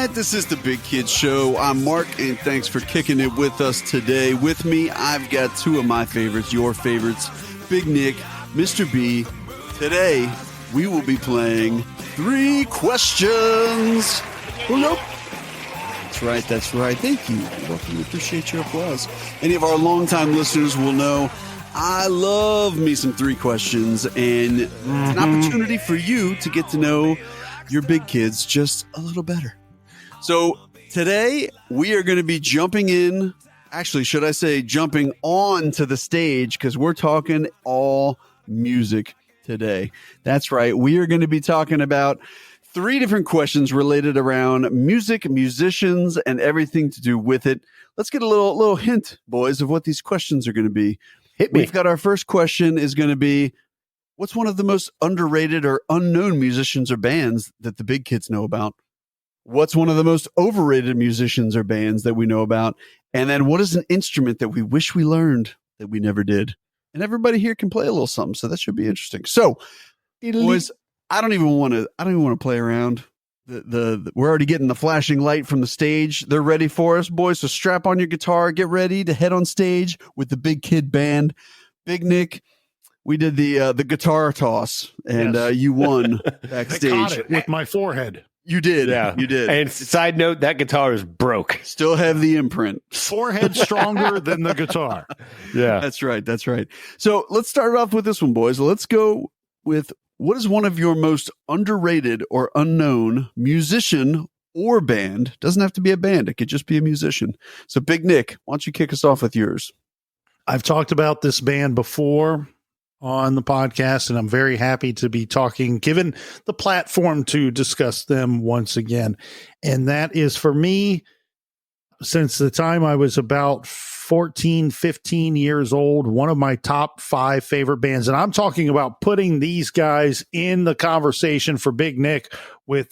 right, this is the Big Kids Show. I'm Mark, and thanks for kicking it with us today. With me, I've got two of my favorites, your favorites, Big Nick, Mr. B. Today, we will be playing 3 questions. Hello. That's right. Thank you. Welcome. We appreciate your applause. Any of our longtime listeners will know I love me some 3 questions, and it's an opportunity for you to get to know your big kids just a little better. So today we are going to be jumping in. Actually, should I say jumping on to the stage, because we're talking all music today. That's right. We are going to be talking about 3 different questions related around music, musicians, and everything to do with it. Let's get a little hint, boys, of what these questions are going to be. Hit me. We've got our first question is going to be, what's one of the most underrated or unknown musicians or bands that the big kids know about? What's one of the most overrated musicians or bands that we know about? And then what is an instrument that we wish we learned that we never did? And everybody here can play a little something, so that should be interesting. So, boys, I don't even want to play around. We're already getting the flashing light from the stage. They're ready for us, boys. So strap on your guitar, get ready to head on stage with the Big Kid Band. Big Nick, we did the guitar toss, and Yes. You won I backstage. caught it with my forehead. You did, Yeah, you did. And side note, that guitar is broke. Still have the imprint. Forehead stronger than the guitar. Yeah. That's right. So let's start off with this one, boys. Let's go with, what is one of your most underrated or unknown musician or band? Doesn't have to be a band. It could just be a musician. So Big Nick, why don't you kick us off with yours? I've talked about this band before on the podcast, and I'm very happy to be given the platform to discuss them once again. And that is, for me, since the time I was about 14, 15 years old, one of my top 5 favorite bands. And I'm talking about putting these guys in the conversation for Big Nick with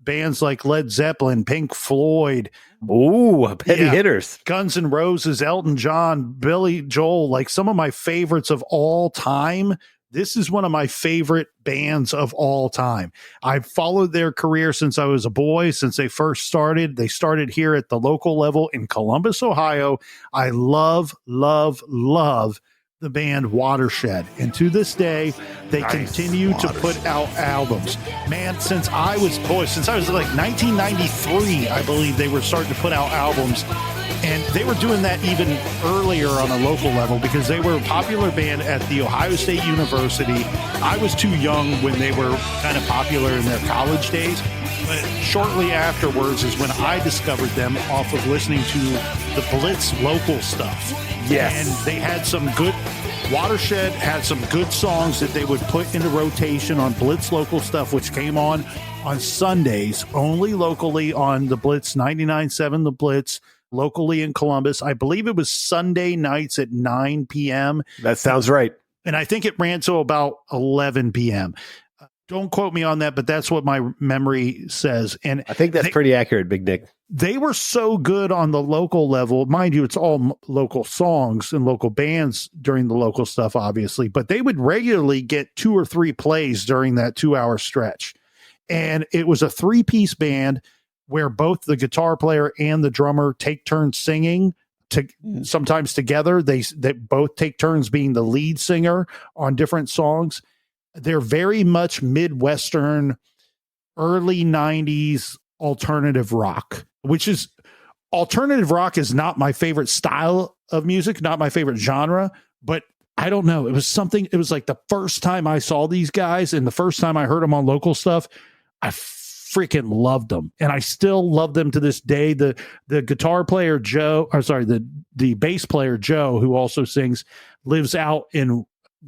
bands like Led Zeppelin, Pink Floyd, Ooh, petty hitters. Guns N' Roses, Elton John, Billy Joel, like some of my favorites of all time. This is one of my favorite bands of all time. I've followed their career since I was a boy, since they first started. They started here at the local level in Columbus, Ohio. I love the band Watershed. And to this day, they continue to put out albums. Man, since I was like 1993, I believe they were starting to put out albums. And they were doing that even earlier on a local level because they were a popular band at the Ohio State University. I was too young when they were kind of popular in their college days. But shortly afterwards is when I discovered them off of listening to the Blitz local stuff. Yes. And they had Watershed had some good songs that they would put into rotation on Blitz local stuff, which came on Sundays, only locally on the Blitz 99.7 The Blitz, locally in Columbus. I believe it was Sunday nights at 9 p.m. That sounds right. And I think it ran till about 11 p.m. Don't quote me on that, but that's what my memory says. And I think that's pretty accurate, Big Nick. they were so good on the local level. Mind you, it's all local songs and local bands during the local stuff, obviously, but they would regularly get 2 or 3 plays during that 2-hour stretch. And it was a 3-piece band where both the guitar player and the drummer take turns singing, sometimes together. They both take turns being the lead singer on different songs. They're very much Midwestern, early 90s alternative rock, which is alternative rock is not my favorite style of music, not my favorite genre, but I don't know. It was like the first time I saw these guys and the first time I heard them on local stuff, I freaking loved them. And I still love them to this day. The guitar player, the bass player, Joe, who also sings, lives out in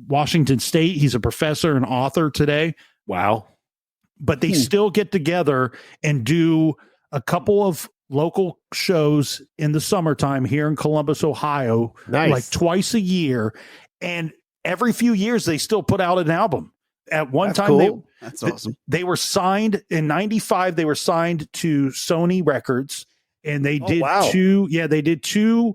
Washington State. He's a professor and author today. Wow. But they still get together and do a couple of local shows in the summertime here in Columbus, Ohio, like twice a year. And every few years, they still put out an album. At one time, cool. That's awesome. They were signed in 95. They were signed to Sony Records, and they did two. Yeah, they did two.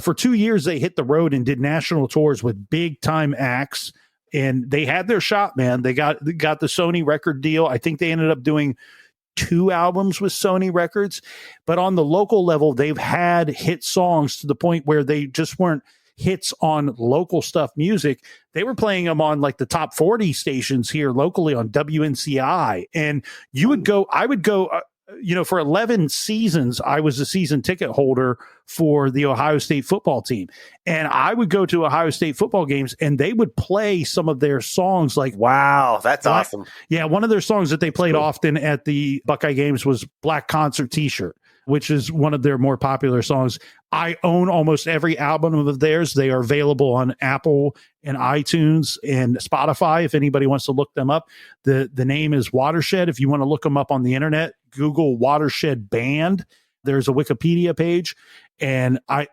For 2 years, they hit the road and did national tours with big time acts. And they had their shot, man. They got the Sony record deal. I think they ended up doing 2 albums with Sony Records, but on the local level, they've had hit songs to the point where they just weren't hits on local stuff music. They were playing them on like the top 40 stations here locally on WNCI. And I would go, for 11 seasons, I was a season ticket holder for the Ohio State football team. And I would go to Ohio State football games and they would play some of their songs like, wow, that's awesome. Yeah. One of their songs that they played often at the Buckeye games was Black Concert T-shirt, which is one of their more popular songs. I own almost every album of theirs. They are available on Apple and iTunes and Spotify if anybody wants to look them up. The name is Watershed. If you want to look them up on the internet, Google Watershed Band. There's a Wikipedia page. And I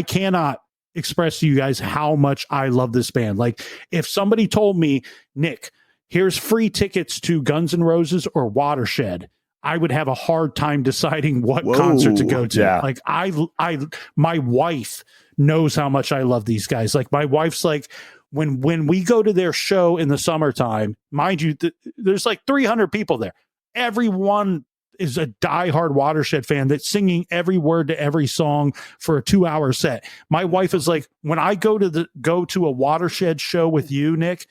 cannot express to you guys how much I love this band. Like, if somebody told me, Nick, here's free tickets to Guns N' Roses or Watershed, I would have a hard time deciding what concert to go to. Yeah. Like my wife knows how much I love these guys. Like, my wife's like, when we go to their show in the summertime, mind you, there's like 300 people there. Everyone is a diehard Watershed fan that's singing every word to every song for a 2-hour set. My wife is like, when I go to a Watershed show with you, Nick,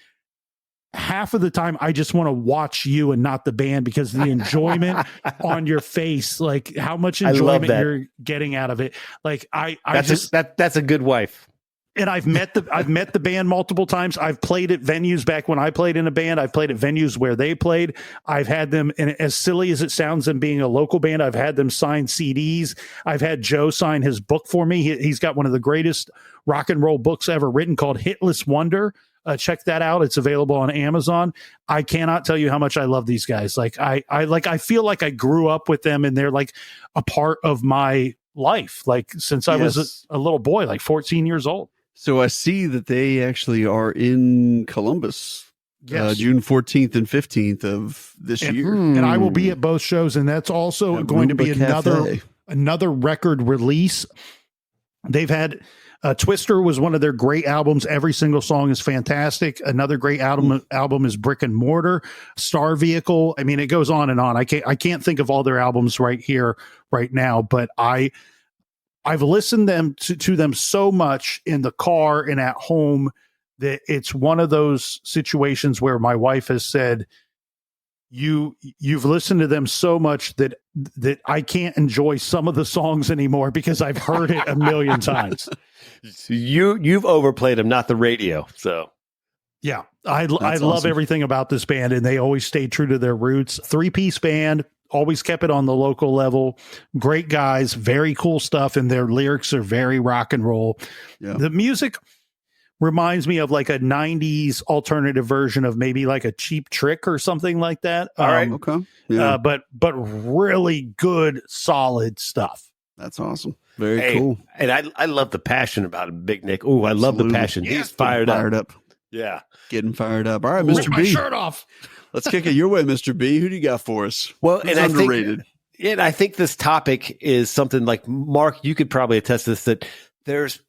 half of the time I just want to watch you and not the band because the enjoyment on your face, like how much enjoyment you're getting out of it. Like that's a good wife. And I've met the band multiple times. I've played at venues back when I played in a band. I've played at venues where they played. I've had them, and as silly as it sounds, them being a local band, I've had them sign CDs. I've had Joe sign his book for me. He's got one of the greatest rock and roll books ever written called Hitless Wonder. Check that out. It's available on Amazon. I cannot tell you how much I love these guys. Like I feel like I grew up with them and they're like a part of my life. Like since I was a little boy, like 14 years old. So I see that they actually are in Columbus, June 14th and 15th of this year. And I will be at both shows. And that's also going to be another record release. They've had Twister was one of their great albums. Every single song is fantastic. Another great album is Brick and Mortar, Star Vehicle. I mean, it goes on and on. I can't think of all their albums right now, but I've listened to them so much in the car and at home that it's one of those situations where my wife has said, you've listened to them so much that I can't enjoy some of the songs anymore because I've heard it a million times. You've overplayed them, not the radio. So yeah, I love everything about this band, and they always stay true to their roots. 3-piece band, always kept it on the local level. Great guys, very cool stuff, and their lyrics are very rock and roll. Yeah. The music reminds me of like a 90s alternative version of maybe like a Cheap Trick or something like that. All right. Okay. Yeah. But really good, solid stuff. That's awesome. Very cool. And I love the passion about it, Big Nick. Oh, I love the passion. Yeah, he's fired up. Yeah. Getting fired up. All right, Mr. Rip B. my shirt off. Let's kick it your way, Mr. B. Who do you got for us? Well, Who's underrated? I think this topic is something like, Mark, you could probably attest to this, that there's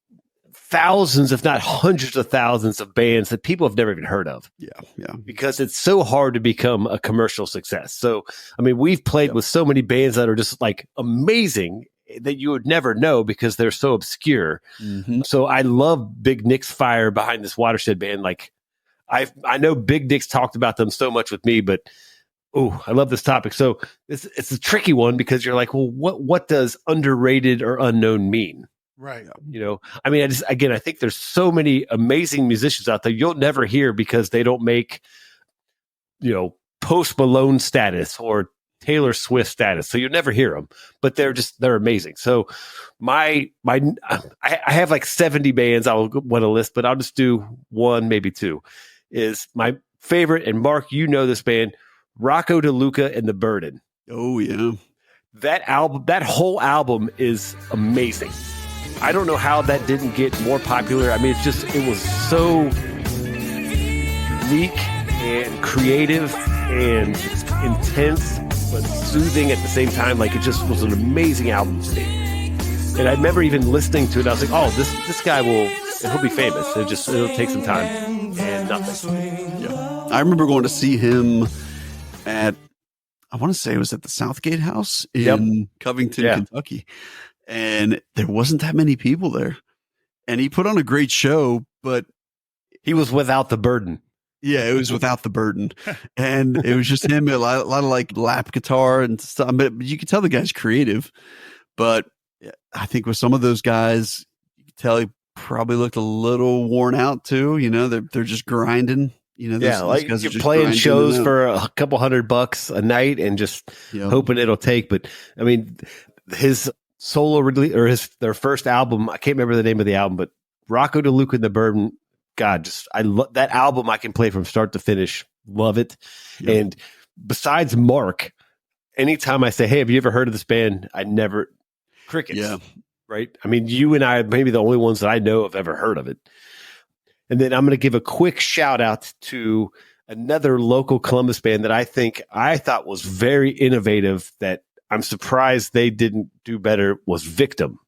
thousands, if not hundreds of thousands of bands that people have never even heard of. Yeah. Because it's so hard to become a commercial success. So, I mean, we've played with so many bands that are just like amazing that you would never know because they're so obscure. Mm-hmm. So I love Big Nick's fire behind this Watershed band. Like I know Big Nick's talked about them so much with me, but I love this topic. So it's a tricky one because you're like, well, what does underrated or unknown mean? Right. You know, I mean, I think there's so many amazing musicians out there you'll never hear because they don't make, Post Malone status or Taylor Swift status. So you'll never hear them, but they're amazing. So I have like 70 bands I want to list, but I'll just do one, maybe two. Is my favorite, and Mark, you know this band, Rocco DeLuca and the Burden. Oh yeah. That whole album is amazing. I don't know how that didn't get more popular. I mean, it was so unique and creative and intense, but soothing at the same time. Like, it just was an amazing album to me. And I remember even listening to it. I was like, oh, this guy he'll be famous. It'll take some time and nothing. Yeah. I remember going to see him at I want to say it was at the Southgate House in Yep. Covington, Yeah. Kentucky. And there wasn't that many people there. And he put on a great show, but He was without the burden. yeah, it was without the burden. And it was just him, a lot of like lap guitar and stuff. But you could tell the guy's creative. But I think with some of those guys, you could tell he probably looked a little worn out too. You know, they're just grinding. You know, Yeah, like guys are you're just playing grinding shows it out. for a couple $100 a night and just Yeah. hoping it'll take. But I mean, his solo release or their first album, I can't remember the name of the album, but Rocco DeLuca and the Burden. God, I love that album. I can play from start to finish. Love it. Yeah. And besides Mark, anytime I say, "Hey, have you ever heard of this band?" I never crickets. Yeah. Right. I mean, you and I are maybe the only ones that I know have ever heard of it. And then I'm going to give a quick shout out to another local Columbus band that I thought was very innovative. That I'm surprised they didn't do better. Was Victim.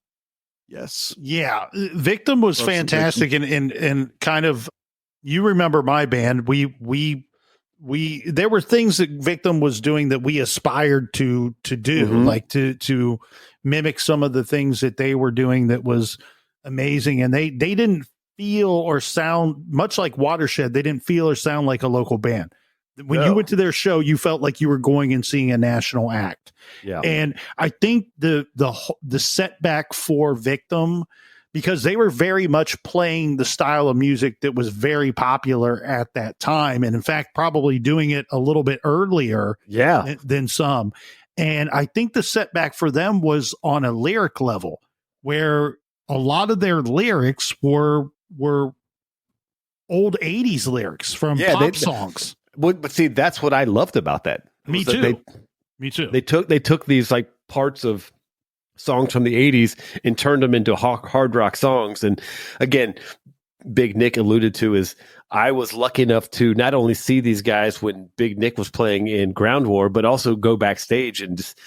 Yes. Yeah, Victim was Love some fantastic, and kind of, you remember my band. We there were things that Victim was doing that we aspired to do, Mhm. like to mimic some of the things that they were doing that was amazing, and they didn't feel or sound much like Watershed. They didn't feel or sound like a local band. When you No. went to their show, you felt like you were going and seeing a national act. Yeah. And I think the setback for Victim, because they were very much playing the style of music that was very popular at that time, and in fact, probably doing it a little bit earlier Yeah. than some. And I think the setback for them was on a lyric level, where a lot of their lyrics were old 80s lyrics from Yeah, pop songs. But see, that's what I loved about that. Me was that too. Me too. They took these like parts of songs from the 80s and turned them into hard rock songs. And again, Big Nick alluded to is I was lucky enough to not only see these guys when Big Nick was playing in Ground War, but also go backstage and just,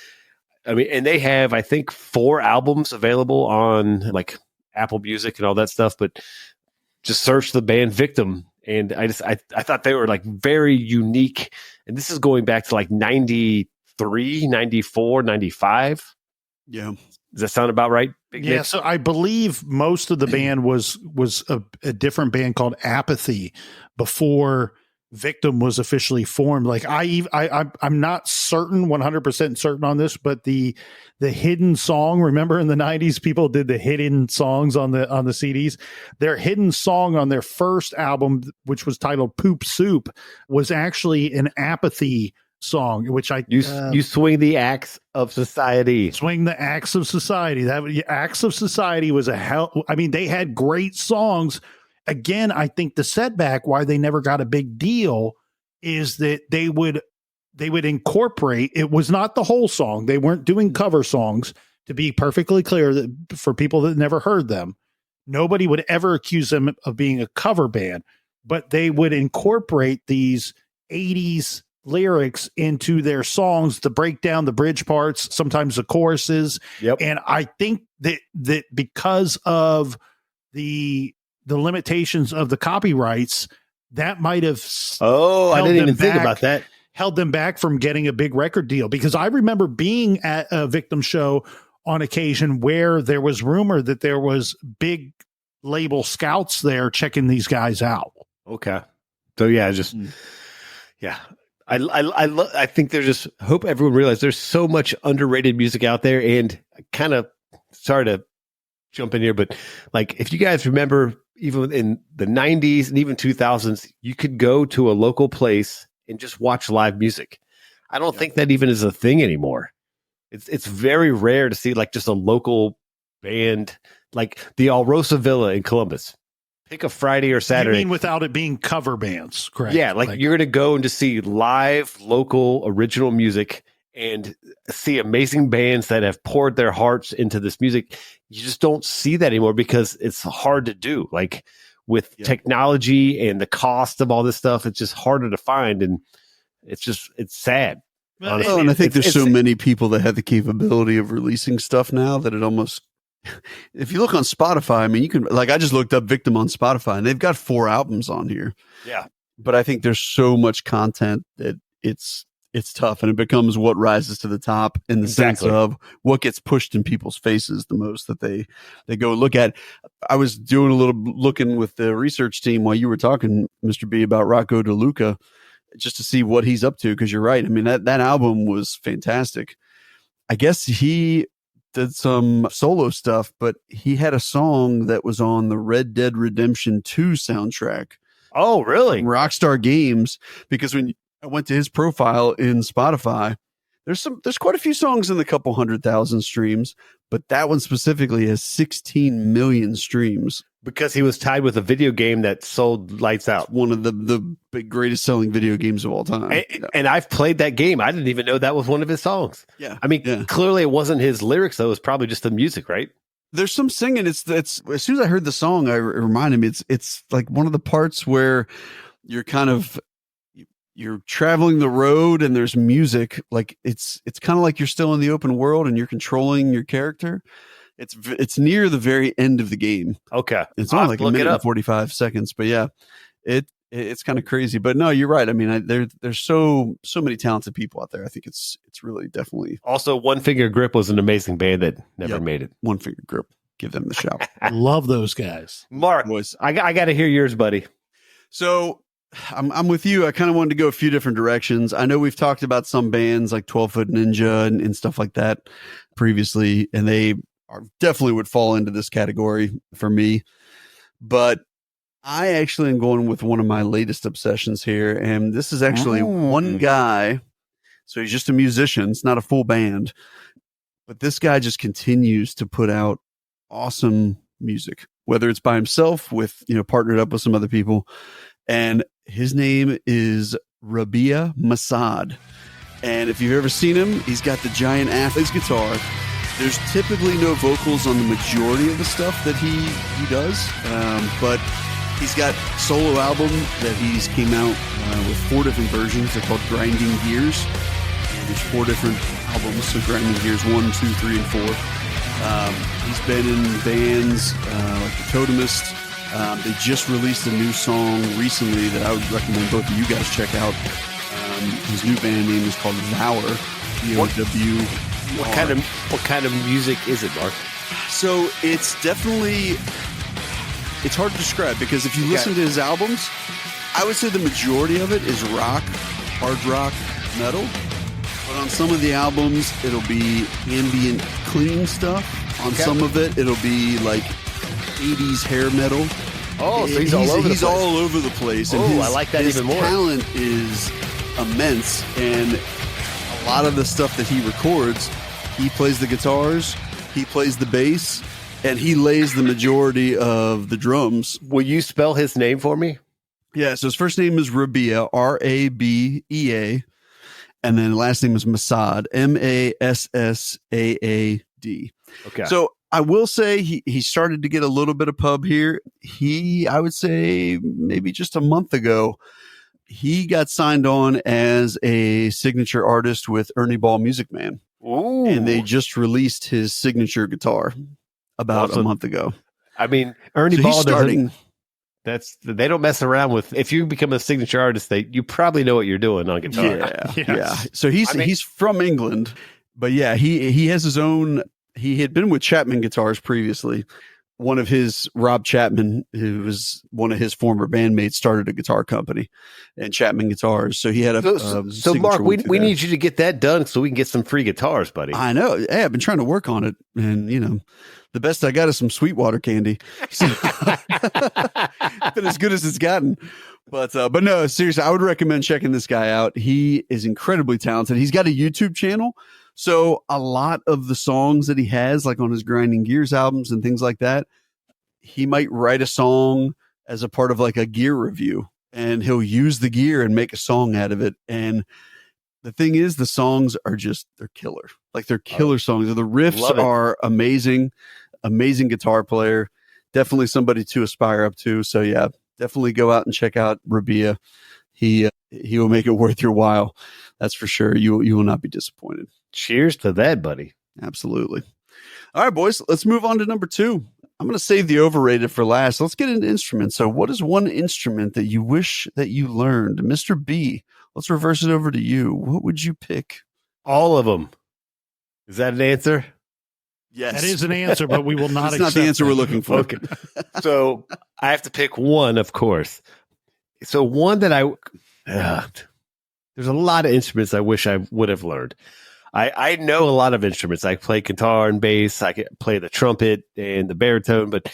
I mean, and they have, I think, 4 albums available on like Apple Music and all that stuff, but just search the band Victim. And I thought they were like very unique. And this is going back to like 93, 94, 95. Yeah. Does that sound about right? Big Yeah, Nick? so I believe most of the band was a different band called Apathy before Victim was officially formed. Like I'm not certain, 100% certain on this, but the hidden song, remember in the 90s people did the hidden songs on the CDs. Their hidden song on their first album, which was titled Poop Soup, was actually an Apathy song, which You swing the axe of society. Swing the Axe of Society. That Axe of Society was a hell. I mean, they had great songs. Again, I think the setback why they never got a big deal is that they would incorporate. It was not the whole song. They weren't doing cover songs. To be perfectly clear, that for people that never heard them, nobody would ever accuse them of being a cover band. But they would incorporate these 80s lyrics into their songs to break down the bridge parts, sometimes the choruses. Yep. And I think that because of the limitations of the copyrights, that might have Oh, I held didn't them even think back. about that. held them back from getting a big record deal. Because I remember being at a Victim show on occasion where there was rumor that there was big label scouts there checking these guys out. Okay. So yeah, just yeah. I think there's just hope everyone realizes there's so much underrated music out there, and kind of sorry to jump in here, but like if you guys remember, even in the 90s and even 2000s, you could go to a local place and just watch live music. I don't think that even is a thing anymore. It's very rare to see like just a local band like the Alrosa Villa in Columbus. Pick a Friday or Saturday. You mean without it being cover bands, correct? Yeah, like you're going to go and just see live, local, original music and see amazing bands that have poured their hearts into this music. You just don't see that anymore because it's hard to do. Like with technology and the cost of all this stuff, it's just harder to find. And it's sad. Well, Well, and I think there's so it's- many people that have the capability of releasing stuff now that it almost, if you look on Spotify, I mean, you can, like, I just looked up Victim on Spotify and they've got 4 albums on here. Yeah. But I think there's so much content that it's it's tough, and it becomes what rises to the top in the sense of what gets pushed in people's faces the most that they go look at. I was doing a little looking with the research team while you were talking, Mr. B, about Rocco DeLuca, just to see what he's up to. Because you're right. I mean, that album was fantastic. I guess he did some solo stuff, but he had a song that was on the Red Dead Redemption 2 soundtrack. Oh, really? Rockstar Games, because when I went to his profile in Spotify, there's quite a few songs in the couple 100,000 streams, but that one specifically has 16 million streams. Because he was tied with a video game that sold lights out. One of the big greatest selling video games of all time. And I've played that game. I didn't even know that was one of his songs. Yeah. I mean, clearly it wasn't his lyrics, though. It was probably just the music, right? There's some singing. It's as soon as I heard the song, it reminded me, it's like one of the parts where you're traveling the road and there's music. Like it's kind of like you're still in the open world and you're controlling your character. It's near the very end of the game. Okay. It's only like a minute and 45 seconds, but yeah, it's kind of crazy. But no, you're right. I mean, there's so many talented people out there. I think it's really definitely. Also, One Finger Grip was an amazing band that never made it. One Finger Grip. Give them the shout. Love those guys. Mark, boys. I got to hear yours, buddy. So I'm with you. I kind of wanted to go a few different directions. I know we've talked about some bands like 12 Foot Ninja and stuff like that previously, and they definitely would fall into this category for me. But I actually am going with one of my latest obsessions here. And this is actually one guy. So he's just a musician. It's not a full band. But this guy just continues to put out awesome music, whether it's by himself with, partnered up with some other people. And his name is Rabia Massaad. And if you've ever seen him, he's got the giant Athlete's guitar. There's typically no vocals on the majority of the stuff that he does, but he's got solo album that he's came out with 4 different versions. They're called Grinding Gears. And there's 4 different albums, so Grinding Gears 1, 2, 3, and 4. He's been in bands like the Totemist. They just released a new song recently that I would recommend both of you guys check out. His new band name is called Vower. VOW. What kind of music is it, Mark? So it's hard to describe because if you listen to his albums, I would say the majority of it is rock, hard rock, metal. But on some of the albums, it'll be ambient, clean stuff. On some of it, it'll be like 80s hair metal. Oh, so he's all over the place. He's all over the place. And I like that even more. His talent is immense, and a lot of the stuff that he records, he plays the guitars, he plays the bass, and he lays the majority of the drums. Will you spell his name for me? Yeah, so his first name is Rabia, Rabea, and then last name is Massaad, Massaad. Okay. So I will say he started to get a little bit of pub here. I would say maybe just a month ago, he got signed on as a signature artist with Ernie Ball Music Man. Ooh. And they just released his signature guitar about a month ago. I mean, Ernie Ball starting. They don't mess around with. If you become a signature artist, you probably know what you're doing on guitar. Yeah. So he's from England, but yeah, he has his own. He had been with Chapman Guitars previously. One of his, Rob Chapman, who was one of his former bandmates, started a guitar company, and Chapman Guitars. So he had a. So Mark, we need you to get that done so we can get some free guitars, buddy. I know. Hey, I've been trying to work on it, and the best I got is some Sweetwater candy. So, been as good as it's gotten. But no, seriously, I would recommend checking this guy out. He is incredibly talented. He's got a YouTube channel. So a lot of the songs that he has, like on his Grinding Gears albums and things like that, he might write a song as a part of like a gear review, and he'll use the gear and make a song out of it. And the thing is, the songs are they're killer. Like they're killer songs. The riffs are amazing, amazing guitar player. Definitely somebody to aspire up to. So yeah, definitely go out and check out Rabia. He will make it worth your while. That's for sure. You will not be disappointed. Cheers to that, buddy. Absolutely. All right, boys, let's move on to number 2. I'm going to save the overrated for last. Let's get into instruments. So what is one instrument that you wish that you learned? Mr. B, let's reverse it over to you. What would you pick? All of them. Is that an answer? Yes. That is an answer, but we will not It's not the accept answer that. we're looking for. Okay. So I have to pick one, of course. So one that there's a lot of instruments I wish I would have learned. I know a lot of instruments. I play guitar and bass. I can play the trumpet and the baritone, but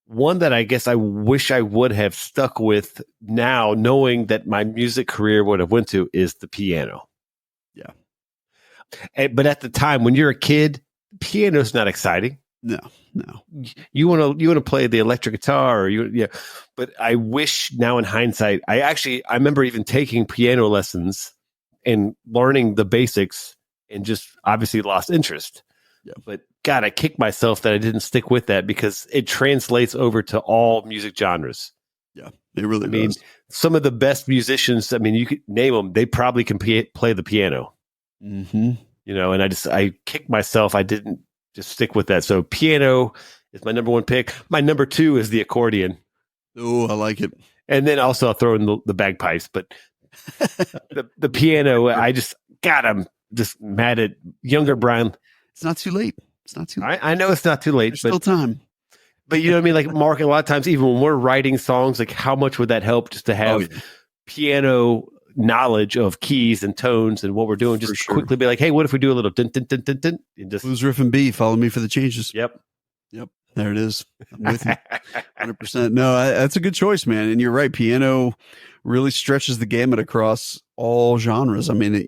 one that I guess I wish I would have stuck with now, knowing that my music career would have went to, is the piano. Yeah. But at the time, when you're a kid, piano's not exciting. No. You want to play the electric guitar, But I wish now, in hindsight, I remember even taking piano lessons and learning the basics, and just obviously lost interest. Yeah. But God, I kicked myself that I didn't stick with that, because it translates over to all music genres. Yeah, it really I mean, does. some of the best musicians, you could name them, they probably can play the piano. Mm-hmm. And I kicked myself. I didn't just stick with that. So piano is my number one pick. My number two is the accordion. Oh, I like it. And then also I'll throw in the bagpipes. But the piano, I'm just mad at younger Brian. It's not too late. It's not too late. I know it's not too late. There's still time. But you know what I mean? Like, Mark, a lot of times, even when we're writing songs, like, how much would that help just to have piano knowledge of keys and tones and what we're doing? Just quickly be like, hey, what if we do a little dun, dun, dun, dun, dun, and just Blues Riff and B, follow me for the changes. Yep. There it is. I'm with you. 100%. No, that's a good choice, man. And you're right. Piano really stretches the gamut across all genres. I mean,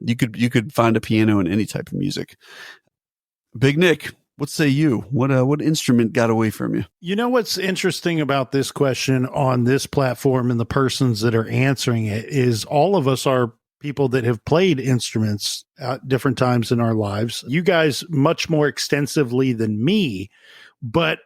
you could find a piano in any type of music. Big Nick, what say you? What instrument got away from you? You know what's interesting about this question on this platform and the persons that are answering it is all of us are people that have played instruments at different times in our lives. You guys much more extensively than me, but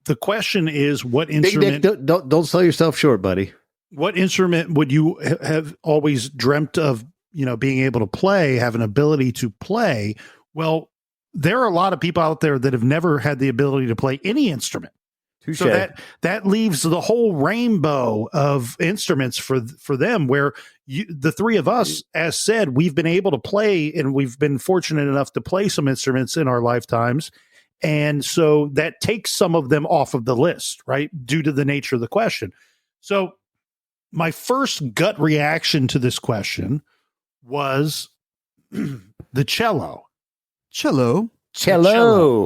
the question is, what instrument? Big Nick, don't sell yourself short, buddy. What instrument would you have always dreamt of, being able to play, have an ability to play? Well, there are a lot of people out there that have never had the ability to play any instrument. Touché. So that leaves the whole rainbow of instruments for them, where the three of us, as said, we've been able to play, and we've been fortunate enough to play some instruments in our lifetimes. And so that takes some of them off of the list, right? Due to the nature of the question. So my first gut reaction to this question was the cello. Cello.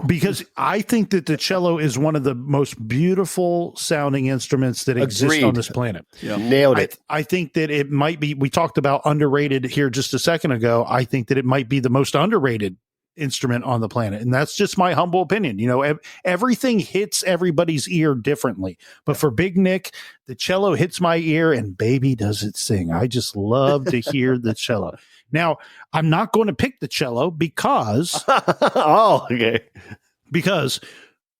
Because I think that the cello is one of the most beautiful sounding instruments that exist on this planet. Yeah. Nailed it. I think that it might be, we talked about underrated here just a second ago. I think that it might be the most underrated instrument on the planet. And that's just my humble opinion. Everything hits everybody's ear differently. But for Big Nick, the cello hits my ear, and baby, does it sing. I just love to hear the cello. Now, I'm not going to pick the cello because because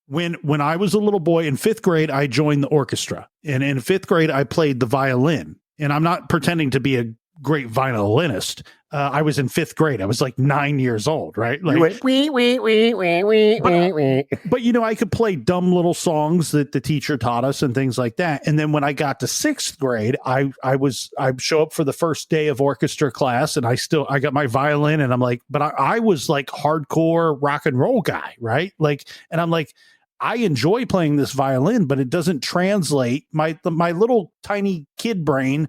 when I was a little boy in 5th grade, I joined the orchestra, and in 5th grade, I played the violin. And I'm not pretending to be a great violinist. I was in 5th grade. I was like 9 years old, right? Like, but I could play dumb little songs that the teacher taught us and things like that. And then when I got to 6th grade, I show up for the first day of orchestra class, and I got my violin, and I'm like, but I was like hardcore rock and roll guy, right? Like, and I'm like, I enjoy playing this violin, but it doesn't translate. My little tiny kid brain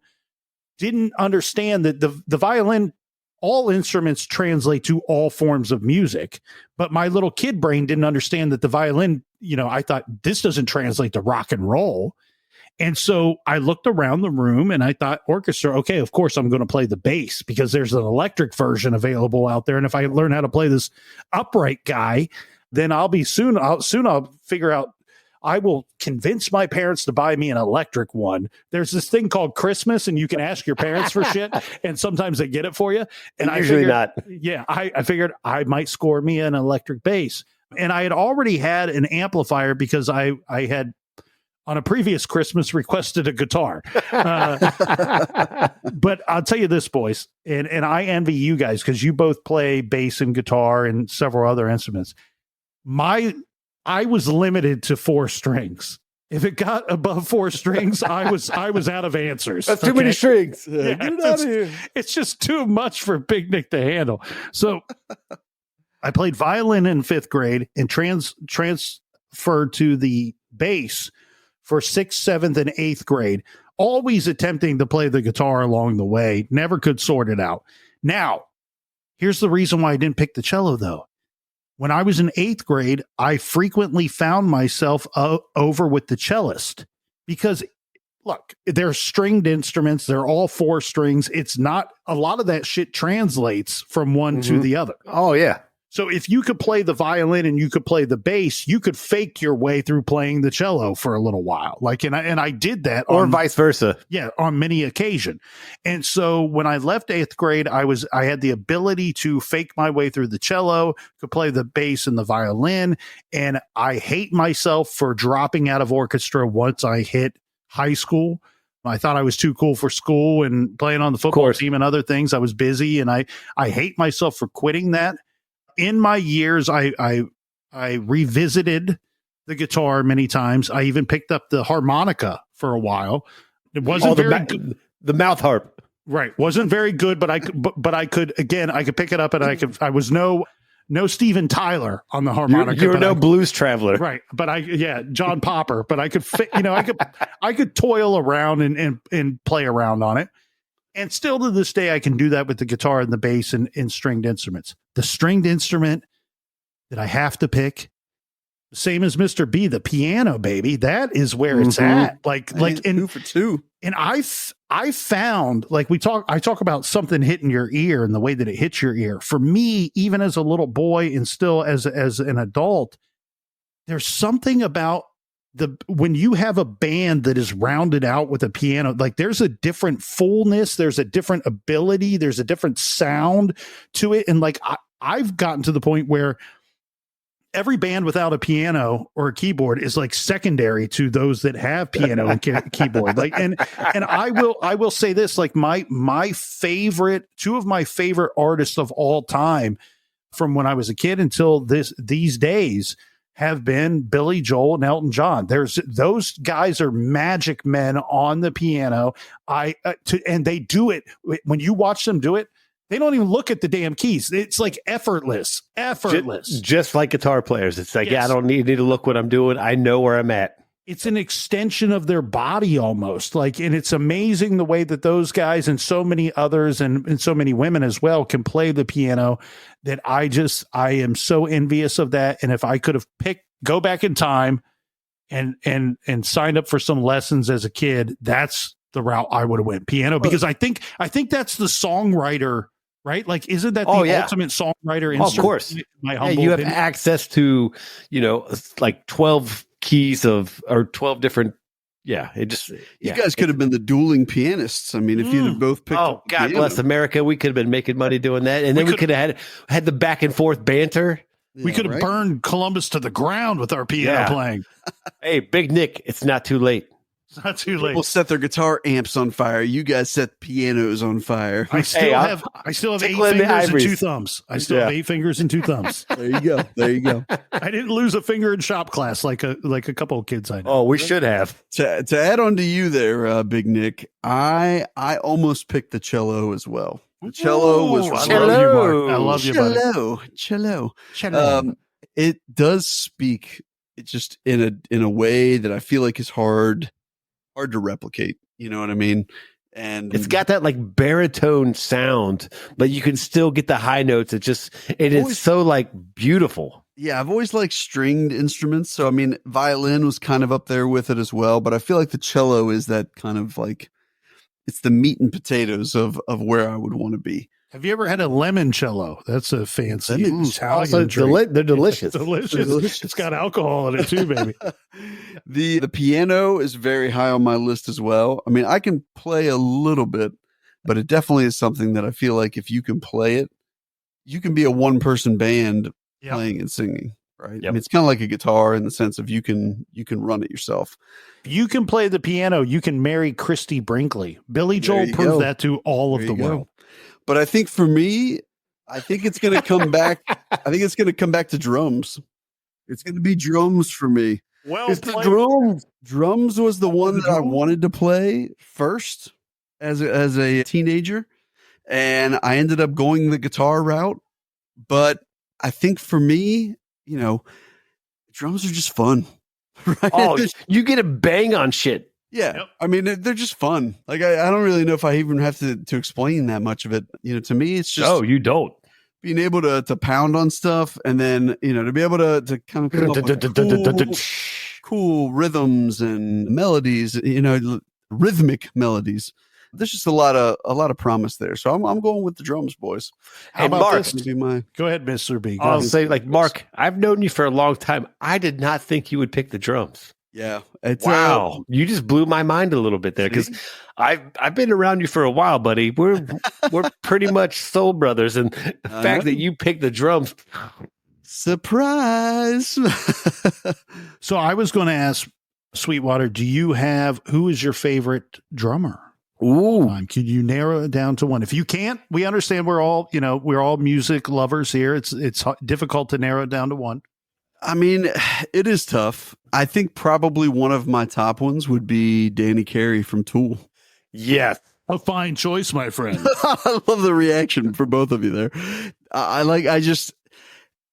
didn't understand that the violin, all instruments translate to all forms of music, but my little kid brain didn't understand that the violin, I thought, this doesn't translate to rock and roll. And so I looked around the room and I thought, orchestra, okay, of course I'm going to play the bass because there's an electric version available out there. And if I learn how to play this upright guy, then I'll figure out, I will convince my parents to buy me an electric one. There's this thing called Christmas, and you can ask your parents for shit, and sometimes they get it for you. And usually not. Yeah, I figured I might score me an electric bass. And I had already had an amplifier because I had, on a previous Christmas, requested a guitar. But I'll tell you this, boys, and I envy you guys because you both play bass and guitar and several other instruments. I was limited to 4 strings. If it got above 4 strings, I was out of answers. That's too many strings. Yeah, Get it out of here. it's just too much for Big Nick to handle. So I played violin in 5th grade and transferred to the bass for 6th, 7th, and 8th grade, always attempting to play the guitar along the way. Never could sort it out. Now, here's the reason why I didn't pick the cello, though. When I was in 8th grade, I frequently found myself over with the cellist because, look, they're stringed instruments. They're all 4 strings. It's not a lot of that shit translates from one to the other. Oh, yeah. So if you could play the violin and you could play the bass, you could fake your way through playing the cello for a little while. And I did that, or vice versa. Yeah, on many occasions. And so when I left 8th grade, I had the ability to fake my way through the cello, could play the bass and the violin, and I hate myself for dropping out of orchestra once I hit high school. I thought I was too cool for school and playing on the football team and other things. I was busy, and I hate myself for quitting that. In my years, I revisited the guitar many times. I even picked up the harmonica for a while. It wasn't very good. The mouth harp. Right. Wasn't very good, but I could pick it up, and I was no Steven Tyler on the harmonica. You were no blues traveler. Right. But John Popper, but I could fit, I could toil around and play around on it. And still to this day, I can do that with the guitar and the bass and stringed instruments. The stringed instrument that I have to pick, same as Mr. B, the piano, baby. That is where it's at. And 2 for 2. And I found, like I talk about something hitting your ear and the way that it hits your ear. For me, even as a little boy and still as an adult, there's something about when you have a band that is rounded out with a piano, like there's a different fullness, there's a different ability, there's a different sound to it. And like I've gotten to the point where every band without a piano or a keyboard is like secondary to those that have piano and keyboard. Like, and I will say this, like my favorite, 2 of my favorite artists of all time from when I was a kid until these days have been Billy Joel and Elton John. Those guys are magic men on the piano. And they do it when you watch them do it. They don't even look at the damn keys. It's like effortless. Just like guitar players. It's like, I don't need to look what I'm doing. I know where I'm at. It's an extension of their body almost. And it's amazing the way that those guys and so many others and so many women as well can play the piano, that I am so envious of that. And if I could have go back in time and signed up for some lessons as a kid, that's the route I would have went, piano, because I think that's the songwriter, right? Like, isn't that the ultimate songwriter instrument? Of course. You have access to, like 12 keys or 12 different. You guys could have been the dueling pianists. I mean, if you'd have both picked up God bless America, we could have been making money doing that. And then we could have had the back and forth banter. We could have burned Columbus to the ground with our piano playing. Hey, Big Nick, it's not too late. It's not too late. People set their guitar amps on fire. You guys set pianos on fire. I still have 8 fingers and 2 thumbs. I still have 8 fingers and 2 thumbs. There you go. I didn't lose a finger in shop class like a couple of kids I know. Oh, we should have. To add on to you there, Big Nick, I almost picked the cello as well. The cello was I love you, buddy. Cello. It does speak just in a way that I feel like is hard to replicate. You know what I mean? And it's got that like baritone sound, but you can still get the high notes. It's so like beautiful. Yeah, I've always liked stringed instruments. So I mean, violin was kind of up there with it as well, but I feel like the cello is that kind of like, it's the meat and potatoes of where I would want to be. Have you ever had a limoncello? That's a fancy Italian drink. They're delicious. Delicious. It's got alcohol in it too, baby. The piano is very high on my list as well. I mean, I can play a little bit, but it definitely is something that I feel like if you can play it, you can be a one-person band playing and singing, right? Yep. I mean, it's kind of like a guitar in the sense of you can run it yourself. You can play the piano. You can marry Christy Brinkley. Billy Joel proved that to all of the world. But I think for me, it's going to come back. I think it's going to come back to drums. It's going to be drums for me. Well It's the played. drums. Drums was the one that I drum? wanted to play first as a teenager, and I ended up going the guitar route. But I think for me, drums are just fun, right? Oh, you get a bang on shit. Yeah. Yep. I mean, they're just fun. Like, I don't really know if I even have to explain that much of it. To me, it's just No, you don't. being able to pound on stuff, and then, to be able to kind of come up with cool rhythms and melodies, rhythmic melodies. There's just a lot of promise there. So I'm going with the drums, boys. How Hey, about Mark. this? That'd be my Go ahead, Mr. B. Go I'll ahead. say, like, Mark, I've known you for a long time. I did not think you would pick the drums. yeah. It's Wow, you just blew my mind a little bit there because See? I've been around you for a while, buddy. We're pretty much soul brothers, and the I fact know. that you picked the drums, surprise. So I was going to ask Sweetwater, who is your favorite drummer? ooh, Could you narrow it down to one? If you can't, we understand we're all music lovers here. It's difficult to narrow it down to one. I mean, it is tough. I think probably one of my top ones would be Danny Carey from Tool. yes, A fine choice, my friend. I love the reaction for both of you there. I just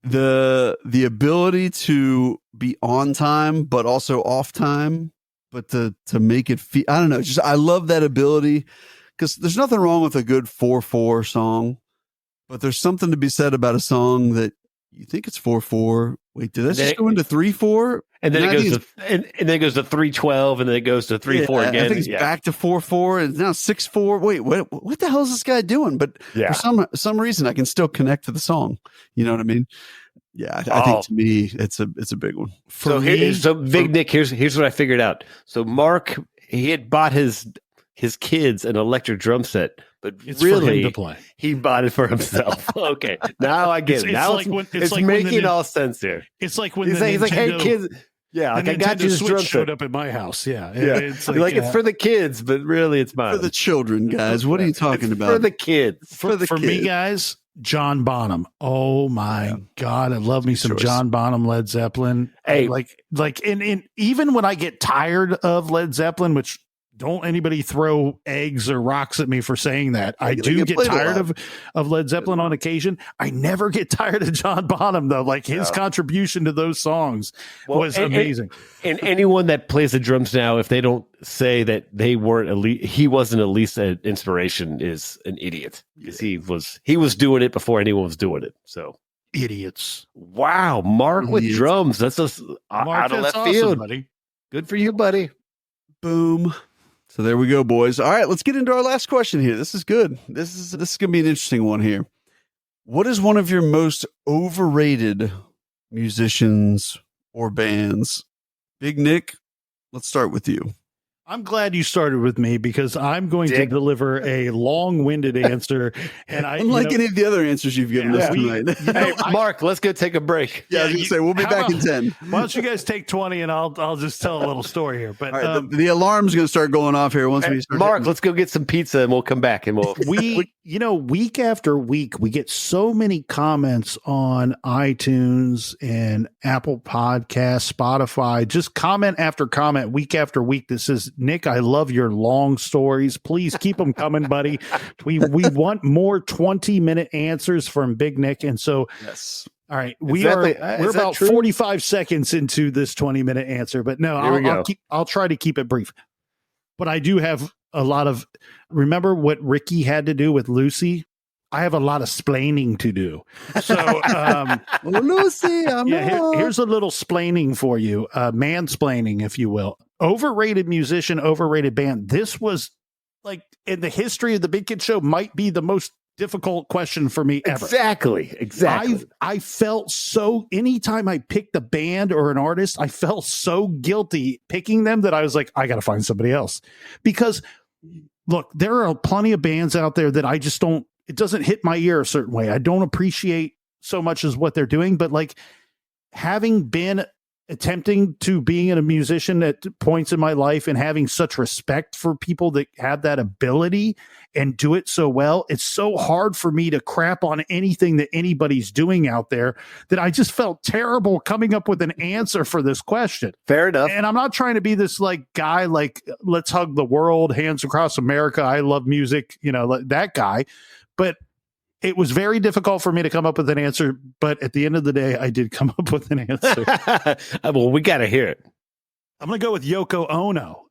the ability to be on time but also off time, but to make it feel, I don't know, just I love that ability, because there's nothing wrong with a good 4/4 song, but there's something to be said about a song that you think it's 4/4. Wait, did that just go into 3/4? and then I it think goes to and then it goes to 312, and then it goes to 3/4 again. I think it's back to 4/4, and now 6/4. Wait, what the hell is this guy doing? But Yeah. for some reason, I can still connect to the song. You know what I mean? Yeah, I think to me, it's a big one. So Big Nick, here's what I figured out. So Mark, he had bought his kids an electric drum set, but It's for him really to play. he bought it for himself. Okay, now I get it. It's Now like when- it's it's like when making the- all sense here. It's like when He's the like, hey Nintendo- kids, yeah, the like I got Nintendo you this drum Switch showed set. up at my house. Yeah, Yeah, It's it's for the kids, but really it's mine. For the children, guys. What are you talking It's about? for the kids. for the me, kids. guys. John Bonham. Oh my God, I love me some choice. John Bonham, Led Zeppelin. Hey. and even when I get tired of Led Zeppelin, which don't anybody throw eggs or rocks at me for saying that. I They do get get played a tired lot. of Led Zeppelin on occasion. I never get tired of John Bonham though. Like his contribution to those songs was amazing. And anyone that plays the drums now, if they don't say that they weren't he wasn't at least an inspiration, is an idiot, because he was doing it before anyone was doing it. So Idiots. wow, Mark with Idiots. drums. That's just Mark, out of that's left awesome, field. buddy. Good for you, buddy. Boom. So there we go, boys. All right, let's get into our last question here. This is good. This is going to be an interesting one here. What is one of your most overrated musicians or bands? Big Nick, let's start with you. I'm glad you started with me because I'm going to Dick. deliver a long-winded answer, and Unlike any of the other answers you've given us tonight. Hey, Mark, let's go take a break. Yeah, I was going to say, we'll be how back in about- 10. Why don't you guys take 20 and I'll just tell a little story here. But All right, the alarm's going to start going off here once we start. Mark, hitting- let's go get some pizza and we'll come back and we'll. week after week, we get so many comments on iTunes and Apple Podcasts, Spotify, just comment after comment, week after week that says, Nick, I love your long stories. Please keep them coming, buddy. We want more 20-minute answers from Big Nick. And so, Yes. all right, Is we're that about true? 45 seconds into this 20-minute answer, but no, Here we go. I'll try to keep it brief. But I do have a lot of, remember what Ricky had to do with Lucy? I have a lot of splaining to do. So, Oh, Lucy, I'm here's a little splaining for you, mansplaining, if you will. Overrated musician, overrated band. This was like in the history of the Big Kid Show might be the most difficult question for me ever. Exactly. I felt so, anytime I picked a band or an artist, I felt so guilty picking them that I was like, I got to find somebody else. Because look, there are plenty of bands out there that I just don't, it doesn't hit my ear a certain way. I don't appreciate so much as what they're doing, but like having been attempting to being a musician at points in my life and having such respect for people that have that ability and do it so well, it's so hard for me to crap on anything that anybody's doing out there that I just felt terrible coming up with an answer for this question. Fair enough. And I'm not trying to be this like guy, like, let's hug the world, hands across America, I love music, that guy. But it was very difficult for me to come up with an answer, but at the end of the day, I did come up with an answer. Well, we got to hear it. I'm going to go with Yoko Ono.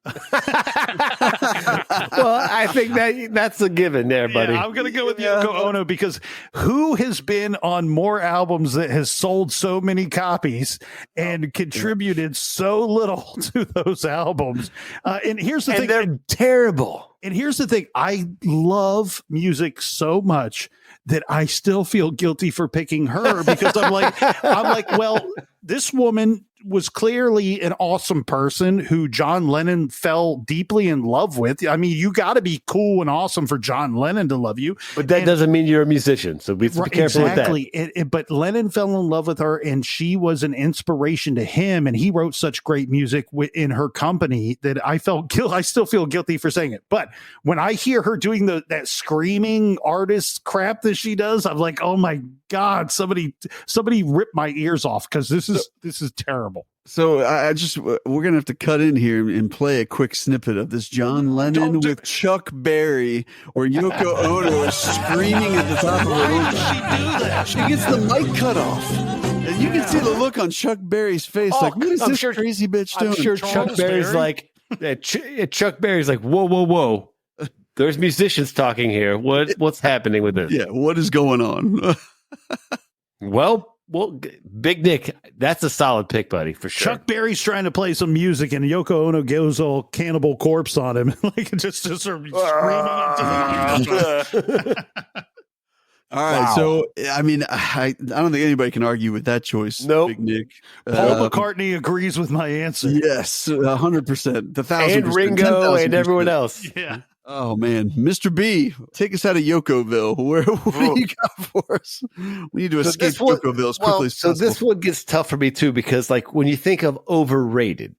Well, I think that's a given there, buddy. Yeah, I'm going to go with Yoko Ono because who has been on more albums that has sold so many copies and contributed so little to those albums? And here's the thing. They're terrible. And here's the thing. I love music so much that I still feel guilty for picking her because I'm like, well, this woman was clearly an awesome person who John Lennon fell deeply in love with. I mean, you got to be cool and awesome for John Lennon to love you. But that doesn't mean you're a musician. So be careful with that. Exactly. But Lennon fell in love with her and she was an inspiration to him. And he wrote such great music in her company that I still feel guilty for saying it. But when I hear her doing that screaming artist crap that she does, I'm like, oh my God, somebody ripped my ears off because this is terrible. So we're gonna have to cut in here and play a quick snippet of this John Lennon with Chuck Berry, where Yoko Ono is screaming at the top of her lungs. Why did she do that? She gets the mic cut off, and you can see the look on Chuck Berry's face. Like, what is this crazy bitch doing? I'm sure Chuck Berry's like, Chuck Berry's like, whoa. There's musicians talking here. What's happening with this? Yeah, what is going on? Well, Big Nick, that's a solid pick, buddy, for sure. Chuck Berry's trying to play some music, and Yoko Ono goes all Cannibal Corpse on him, like just sort of screaming into All right, wow. So I mean, I don't think anybody can argue with that choice. Nope. Big Nick. Paul McCartney agrees with my answer. Yes, 100%, 1,000%, and Ringo and everyone else. Yeah. Oh man, Mr. B, take us out of Yokoville. What do you got for us? We need to escape Yokoville as quickly as possible. So this one gets tough for me too, because like when you think of overrated,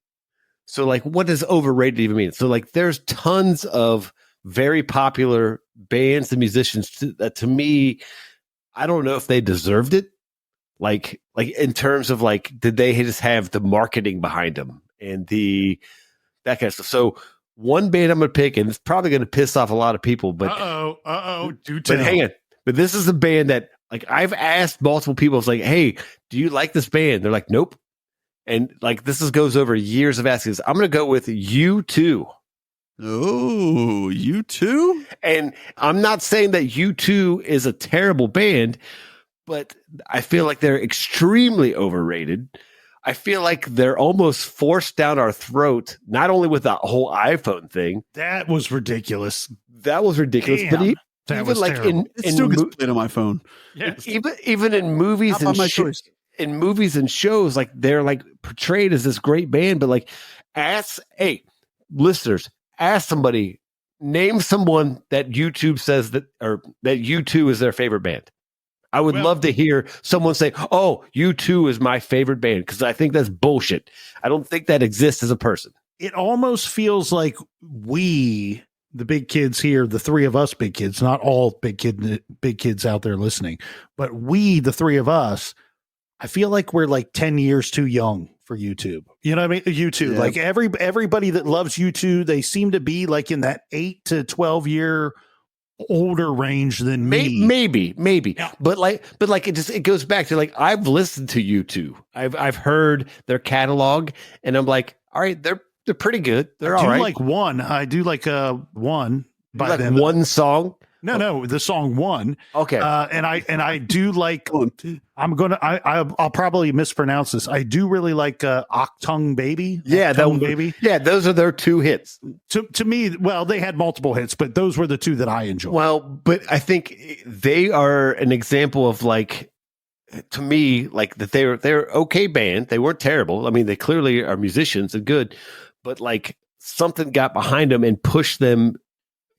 so like what does overrated even mean? So like there's tons of very popular bands and musicians that to me, I don't know if they deserved it. Like in terms of like, did they just have the marketing behind them and that kind of stuff? So one band I'm going to pick, and it's probably going to piss off a lot of people, but do tell. But hang on. But this is a band that like I've asked multiple people, it's like, hey, do you like this band? They're like, nope. And like goes over years of asking this. I'm going to go with U2. Oh, U2? And I'm not saying that U2 is a terrible band, but I feel like they're extremely overrated. I feel like they're almost forced down our throat, not only with the whole iPhone thing. That was ridiculous. That was ridiculous. Damn, but that even was like terrible. It still gets played on my phone. Yes. Even in movies in movies and shows, like they're like portrayed as this great band, but like listeners, ask somebody, name someone that YouTube says that U2 is their favorite band. I would love to hear someone say, oh, U2 is my favorite band, because I think that's bullshit. I don't think that exists as a person. It almost feels like we, the big kids here, the three of us big kids, not all big kids out there listening, but we, the three of us, I feel like we're like 10 years too young for YouTube. You know what I mean? YouTube, like everybody that loves YouTube, they seem to be like in that 8 to 12 year older range than me. Maybe. Yeah. But it goes back to like, I've listened to U2. I've heard their catalog and I'm like, all right, they're pretty good. They're all right. I do like one by them. One song. No, the song One. Okay. And I do like, I'll probably mispronounce this. I do really like Achtung Baby. Yeah. Baby. Yeah. Those are their two hits. To me, well, they had multiple hits, but those were the two that I enjoyed. Well, but I think they are an example of like, to me, like that they're okay band. They weren't terrible. I mean, they clearly are musicians and good, but like something got behind them and pushed them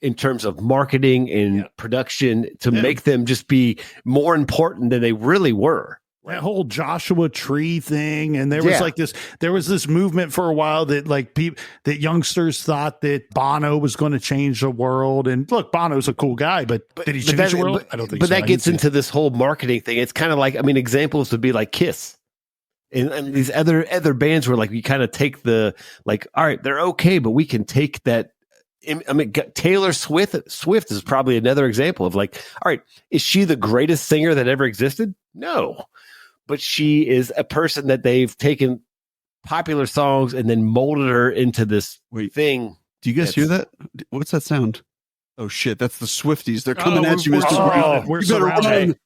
in terms of marketing and production to make them just be more important than they really were. That whole Joshua Tree thing, and there was this movement for a while that that youngsters thought that Bono was going to change the world. And look, Bono's a cool guy, but did he change the world? I don't think so. But that gets into this whole marketing thing. It's kind of like, I mean, examples would be like Kiss. And these other bands where like you kind of take the like, all right, they're okay, but we can take that. I mean, Taylor Swift is probably another example of like, all right, is she the greatest singer that ever existed? No, but she is a person that they've taken popular songs and then molded her into this thing. Do you guys hear that? What's that sound? Oh shit, that's the Swifties. They're coming at you, Mr. We're surrounded.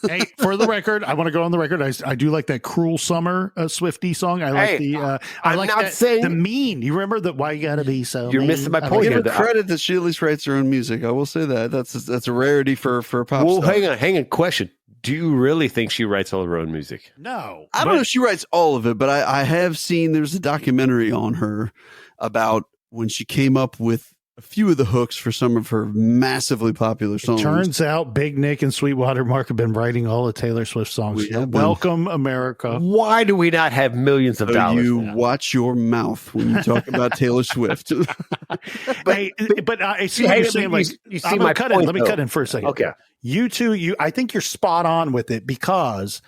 Hey, for the record, I want to go on the record. I do like that "Cruel Summer" Swiftie song. I like the mean. You remember that? Why you gotta be so? You're mean? missing my point. Give her credit that she at least writes her own music. I will say that that's a rarity for pop. Well, stuff. hang on. Question: do you really think she writes all her own music? No, I don't know if she writes all of it, but I have seen there's a documentary on her about when she came up with a few of the hooks for some of her massively popular songs. Turns out Big Nick and Sweetwater Mark have been writing all the Taylor Swift songs. Welcome, America. Why do we not have millions of dollars? You watch your mouth when you talk about Taylor Swift. I see what you're saying. Like, you see my point, let me cut in for a second. Okay. I think you're spot on with it because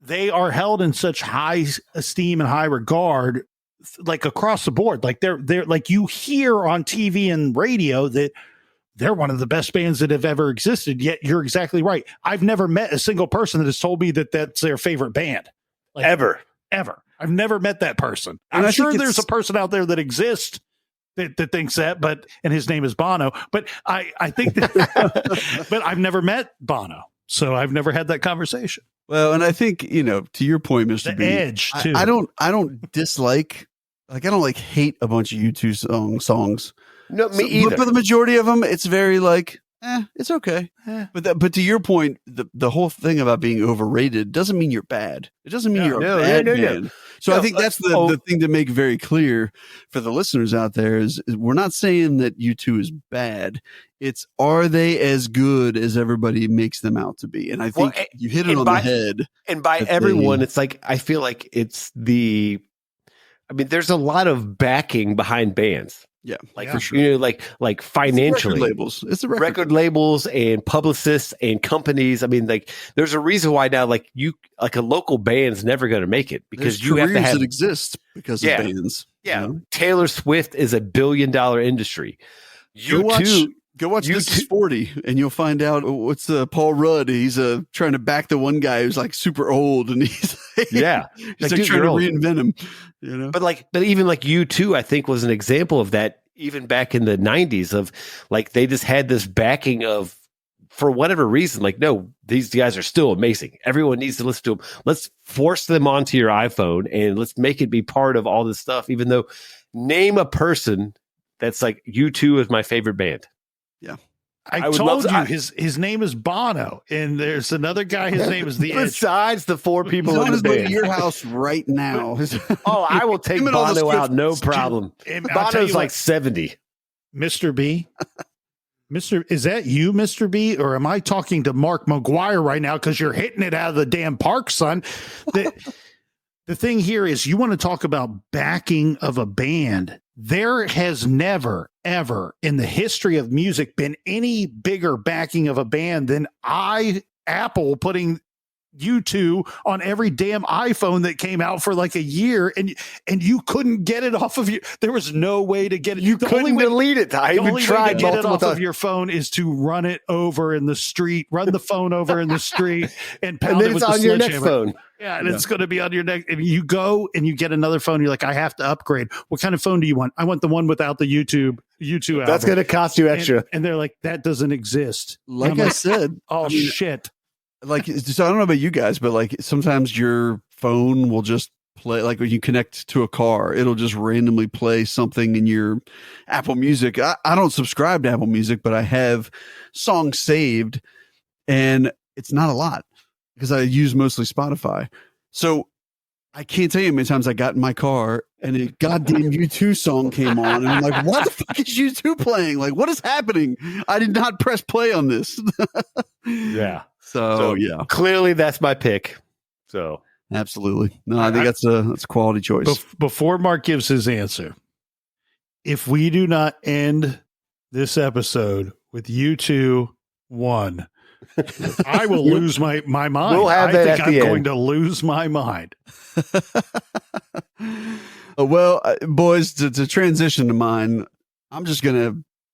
they are held in such high esteem and high regard, like across the board. Like they're like, you hear on TV and radio that they're one of the best bands that have ever existed. Yet you're exactly right. I've never met a single person that has told me that that's their favorite band. Like, ever. I've never met that person. I'm sure there's a person out there that exists that thinks that, and his name is Bono. But I think that, but I've never met Bono, so I've never had that conversation. Well, and I think, to your point, Mr. B, Edge too. I don't dislike, I don't hate a bunch of U2 songs. No, me either. But for the majority of them, it's very like, it's okay. But to your point, the whole thing about being overrated doesn't mean you're bad. It doesn't mean you're a bad band. So I think that's the thing to make very clear for the listeners out there is we're not saying that U2 is bad. It's, are they as good as everybody makes them out to be? And I think you hit it on the head. And by everyone, it's like, I feel like there's a lot of backing behind bands. Yeah, for sure. Like financially, it's the record labels and publicists and companies. I mean, like there's a reason why now, like a local band's never going to make it because there's you have to have that exist because of bands. Yeah, Taylor Swift is $1 billion industry. Go watch This Is 40 and you'll find out what's Paul Rudd. He's trying to back the one guy who's like super old and he's trying to reinvent him. But even like U2, I think was an example of that. Even back in the 90s, of like they just had this backing of, for whatever reason, like, no, these guys are still amazing. Everyone needs to listen to them. Let's force them onto your iPhone and let's make it be part of all this stuff. Even though, name a person that's like, U2 is my favorite band. Yeah. I told you his name is Bono, and there's another guy. His name is The Edge. Besides the four people in the band, to your house right now. I will take Bono out, no problem. Bono's like 70. Mr. B, is that you, Mr. B, or am I talking to Mark McGuire right now? Because you're hitting it out of the damn park, son. The thing here is, you want to talk about backing of a band. There has never, ever in the history of music been any bigger backing of a band than Apple putting U2 on every damn iPhone that came out for like a year, and you couldn't get it off of you. There was no way to get it. You couldn't delete it. I even tried. To get it off of your phone is to run it over in the street, run the phone over in the street, and pound it with the your next phone. Yeah, and it's going to be on your neck. If you go and you get another phone, you're like, I have to upgrade. What kind of phone do you want? I want the one without the YouTube album. That's going to cost you extra. And they're like, that doesn't exist. Like I said, shit. Like, so I don't know about you guys, but like sometimes your phone will just play, like when you connect to a car, it'll just randomly play something in your Apple Music. I don't subscribe to Apple Music, but I have songs saved, and it's not a lot because I use mostly Spotify. So I can't tell you how many times I got in my car and a goddamn U2 song came on, and I'm like, what the fuck is U2 playing? Like, what is happening? I did not press play on this. Yeah. So yeah, clearly that's my pick. So Absolutely. No, I think that's a quality choice. Before Mark gives his answer, if we do not end this episode with U2 1, I will lose my mind. We'll have that I think at I'm the going end. to lose my mind. Well, boys, to transition to mine,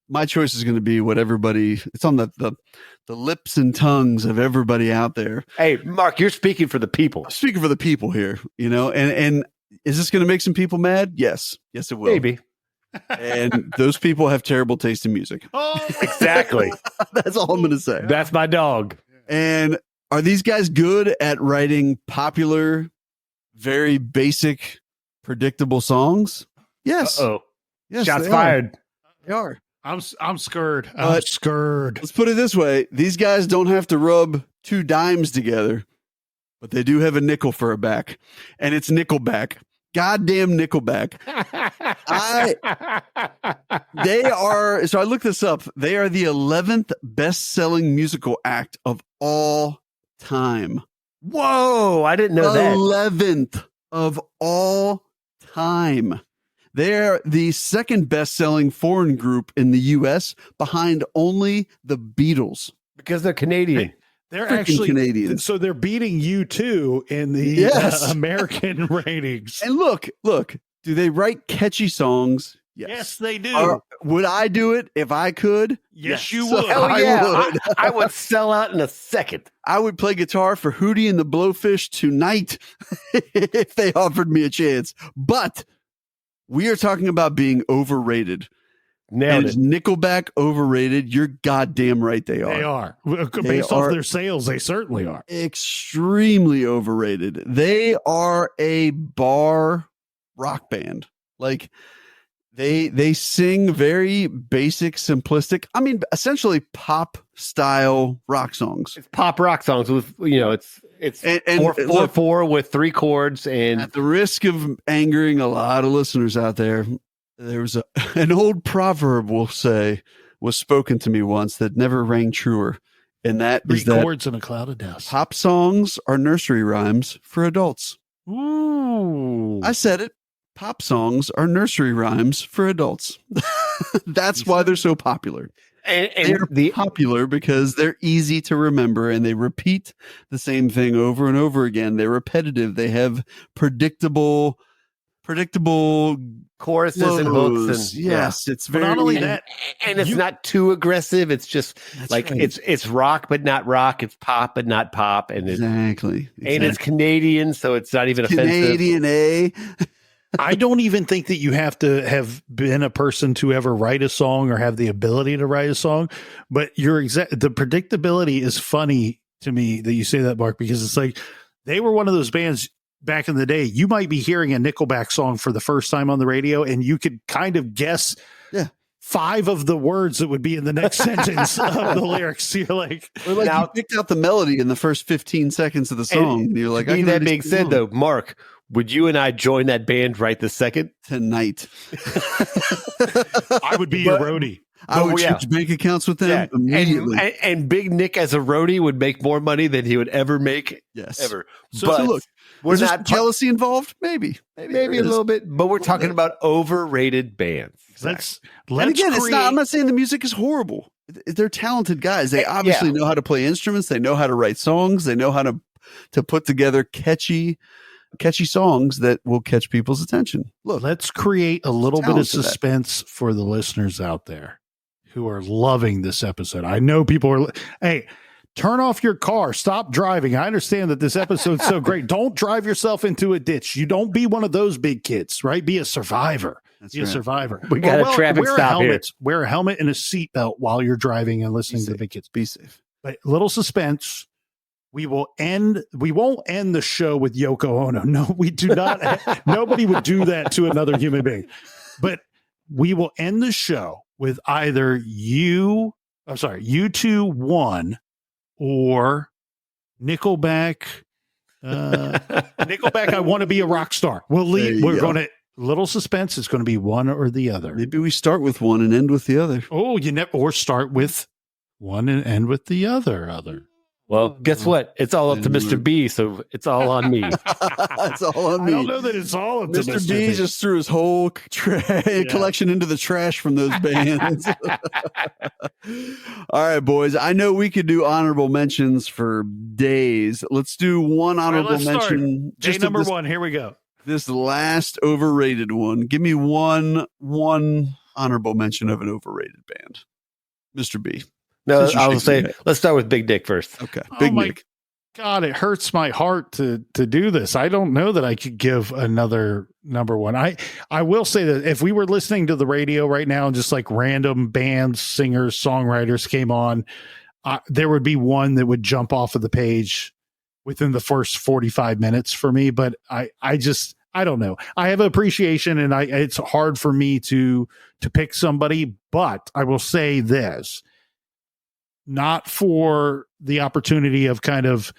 my choice is going to be what everybody, it's on the lips and tongues of everybody out there. hey, Mark, you're speaking for the people. I'm speaking for the people here, and is this going to make some people mad? Yes, it will. Maybe. And those people have terrible taste in music. Oh, Exactly. That's all I'm going to say. That's my dog. And are these guys good at writing popular, very basic, predictable songs? Yes. Oh, Yes, shots they fired. They are. I'm scared. I'm But- scared. Let's put it this way. These guys don't have to rub two dimes together, but they do have a nickel for a back. And it's Nickelback. Goddamn Nickelback. They are, so I looked this up. They are the 11th best-selling musical act of all time. Whoa, I didn't know that. 11th of all time. They're the second best-selling foreign group in the U.S. behind only the Beatles. Because they're Canadian. They're Freaking actually Canadians. So they're beating U2 in the Yes. American ratings. And look, do they write catchy songs? Yes, they do. Would I do it if I could? Yes, you So would. Hell I yeah. would. I would sell out in a second. I would play guitar for Hootie and the Blowfish tonight if they offered me a chance. But we are talking about being overrated. Nailed And it. is Nickelback overrated? You're goddamn right they are. They are. Based They off are- their sales, they certainly are. Extremely overrated. They are a bar rock band. Like they sing very basic, simplistic. I mean, essentially pop style rock songs. It's pop rock songs with, it's And four, look, 4 with 3 chords and at the risk of angering a lot of listeners out there, there was an old proverb was spoken to me once that never rang truer. And that Three is that chords and a cloud of dust. pop songs are nursery rhymes for adults. ooh. I said it. Pop songs are nursery rhymes for adults. That's why they're so popular. And They're the popular because they're easy to remember and they repeat the same thing over and over again. They're repetitive. They have predictable choruses and hooks flows. and Yes, it's But very not only that, and it's You- not too aggressive. It's just That's like right. it's rock but not rock. It's pop but not pop, and exactly. it's Canadian, so it's not even offensive. Canadian, eh? I don't even think that you have to have been a person to ever write a song or have the ability to write a song, but the predictability is funny to me that you say that, Mark, because it's like they were one of those bands back in the day. You might be hearing a Nickelback song for the first time on the radio and you could kind of guess 5 of the words that would be in the next sentence of the lyrics. You're like, Or like Now- you picked out the melody in the first 15 seconds of the song. And you're like, I Be can that already being sing the said, song. though, Mark, would you and I join that band right this second? Tonight. I would be your roadie. I would yeah. change bank accounts with them immediately. And Big Nick as a roadie would make more money than he would ever make yes. ever. So but look, we're Is there not some jealousy involved? Maybe maybe there a is. little bit, but we're talking bit. about overrated bands. Let's And again, create, it's not. I'm not saying the music is horrible. They're talented guys. They obviously know how to play instruments. They know how to write songs. They know how to put together catchy songs that will catch people's attention. Look, let's create a little bit of talent to that. suspense for the listeners out there who are loving this episode. I know people are, hey, turn off your car, stop driving. I understand that this episode's so great. Don't drive yourself into a ditch. You don't be one of those big kids, right? Be a survivor. that's Be a right. survivor. We got a traffic wear stop a here. helmet, Wear a helmet and a seatbelt while you're driving and listening to the safe. big kids. Be safe. But little suspense. We won't end the show with Yoko Ono. No, we do not. Nobody would do that to another human being. But we will end the show with either U2 1 or Nickelback. Nickelback, I want to be a rock star. There you We're go. going to little suspense. It's going to be one or the other. Maybe we start with one and end with the other. Oh, or start with one and end with the other. Well, guess what? It's all up to Mr. B, so it's all on me. It's all on me. I don't know that it's all up to Mr. B just threw his whole collection into the trash from those bands. All right, boys. I know we could do honorable mentions for days. Let's do one honorable mention. Just number one. Here we go. This last overrated one. Give me one honorable mention of an overrated band. Mr. B. No, I will say, let's start with Big Nick first. Okay. Big Nick. God, it hurts my heart to do this. I don't know that I could give another number one. I will say that if we were listening to the radio right now and just like random bands, singers, songwriters came on, there would be one that would jump off of the page within the first 45 minutes for me. But I don't know. I have appreciation, and it's hard for me to pick somebody. But I will say this. Not for the opportunity of kind of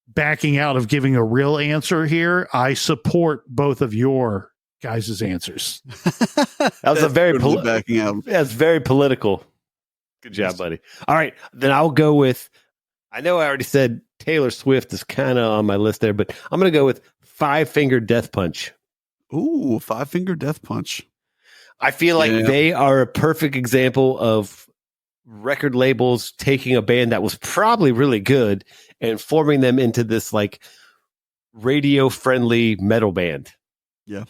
backing out of giving a real answer here. I support both of your guys' answers. That was a very backing out. That's very political. Good job, buddy. All right, then I'll go with. I know I already said Taylor Swift is kind of on my list there, but I'm going to go with Five Finger Death Punch. Ooh, Five Finger Death Punch. I feel like they are a perfect example of record labels taking a band that was probably really good and forming them into this like radio friendly metal band. Yeah.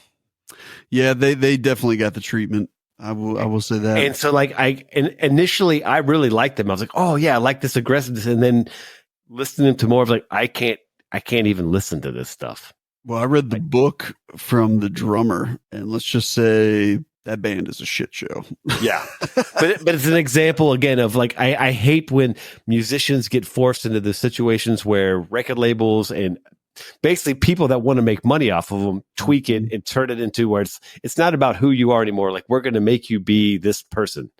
They definitely got the treatment. I will say that. And so like initially I really liked them. I was like, oh yeah, I like this aggressiveness. And then listening to more of like, I can't even listen to this stuff. Well, I read the book from the drummer, and let's just say that band is a shit show. Yeah. but it's an example again of like, I hate when musicians get forced into the situations where record labels and basically people that want to make money off of them tweak it and turn it into where it's not about who you are anymore. Like, we're going to make you be this person,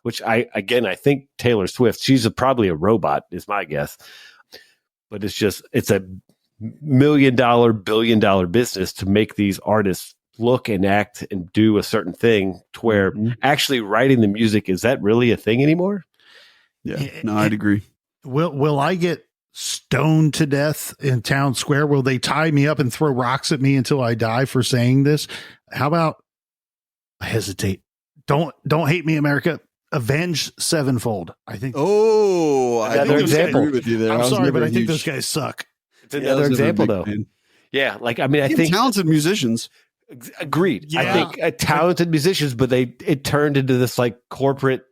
which I think Taylor Swift, she's probably a robot is my guess, but it's a $1 million, $1 billion business to make these artists look and act and do a certain thing to where actually writing the music, is that really a thing anymore? Yeah, no, I'd agree. Will I get stoned to death in town square? Will they tie me up and throw rocks at me until I die for saying this? How about, I hesitate. Don't hate me, America. Avenged Sevenfold. I think. Oh, I another example. agree with you there. I'm sorry, but I think those guys suck. It's another example though. Fan. Yeah. Like, I mean, I think talented musicians. Agreed. Yeah. I think talented musicians, but it turned into this like corporate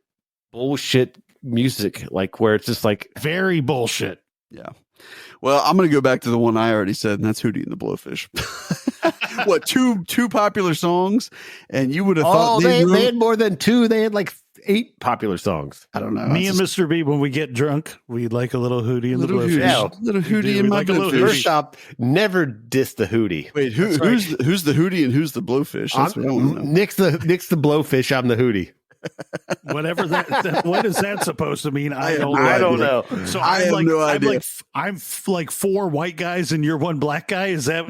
bullshit music, like where it's just like very bullshit. Yeah. Well, I'm going to go back to the one I already said, and that's Hootie and the Blowfish. What, two popular songs, and you would have thought they had more than two. They had like 8 popular songs. I don't know. Me and Mr. B, when we get drunk, we like a little Hootie and the Blowfish. Yeah, little Hootie and my Blowfish. First off, never diss the Hootie. Wait, who's the Hootie and who's the Blowfish? That's what I want to know. Nick's the Blowfish. I'm the Hootie. Whatever that what is that supposed to mean? I don't know. So I have no idea. I'm like 4 white guys and you're one black guy. Is that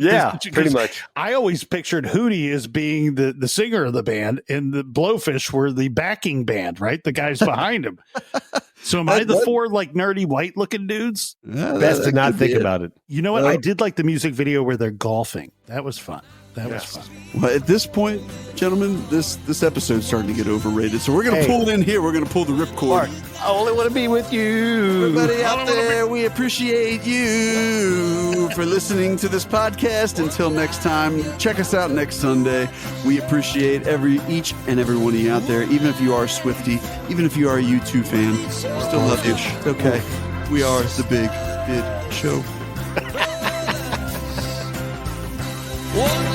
pretty much? I always pictured Hootie as being the singer of the band, and the Blowfish were the backing band, right? The guys behind him. So am I the 4 like nerdy white looking dudes? Yeah, best to not think about it. You know what? I did like the music video where they're golfing. That was fun. That was fun. Well, at this point, gentlemen, this episode's starting to get overrated. So we're going to pull in here. We're going to pull the ripcord. Mark, I only want to be with you. Everybody out there, we appreciate you for listening to this podcast. Until next time, check us out next Sunday. We appreciate each and every one of you out there, even if you are a Swiftie, even if you are a U2 fan. We still love you. It's okay. We are the Big Bid Show. One